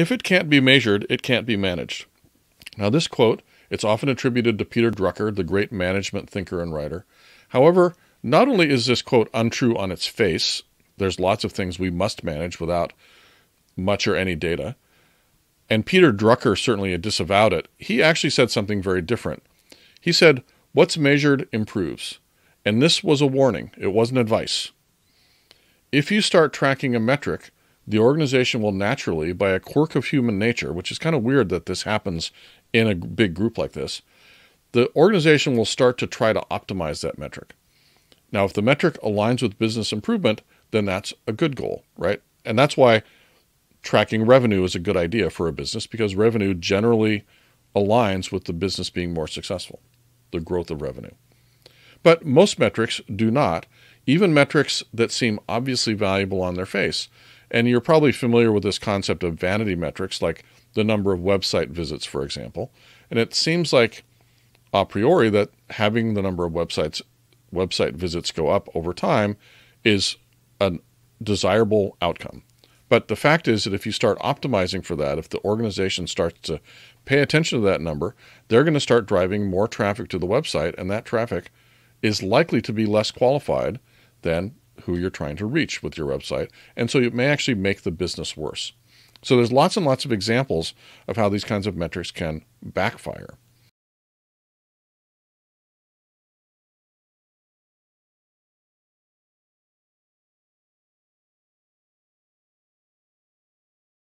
If it can't be measured, it can't be managed. Now this quote, it's often attributed to Peter Drucker, the great management thinker and writer. However, not only is this quote untrue on its face, there's lots of things we must manage without much or any data, and Peter Drucker certainly disavowed it. He actually said something very different. He said, what's measured improves. And this was a warning. It wasn't advice. If you start tracking a metric, the organization will naturally, by a quirk of human nature, which is kind of weird that this happens in a big group like this, the organization will start to try to optimize that metric. Now, if the metric aligns with business improvement, then that's a good goal, right? And that's why tracking revenue is a good idea for a business, because revenue generally aligns with the business being more successful, the growth of revenue. But most metrics do not, even metrics that seem obviously valuable on their face. And you're probably familiar with this concept of vanity metrics, like the number of website visits, for example. And it seems like a priori that having the number of website visits go up over time is a desirable outcome. But the fact is that if you start optimizing for that, if the organization starts to pay attention to that number, they're going to start driving more traffic to the website, and that traffic is likely to be less qualified than who you're trying to reach with your website. And so it may actually make the business worse. So there's lots and lots of examples of how these kinds of metrics can backfire.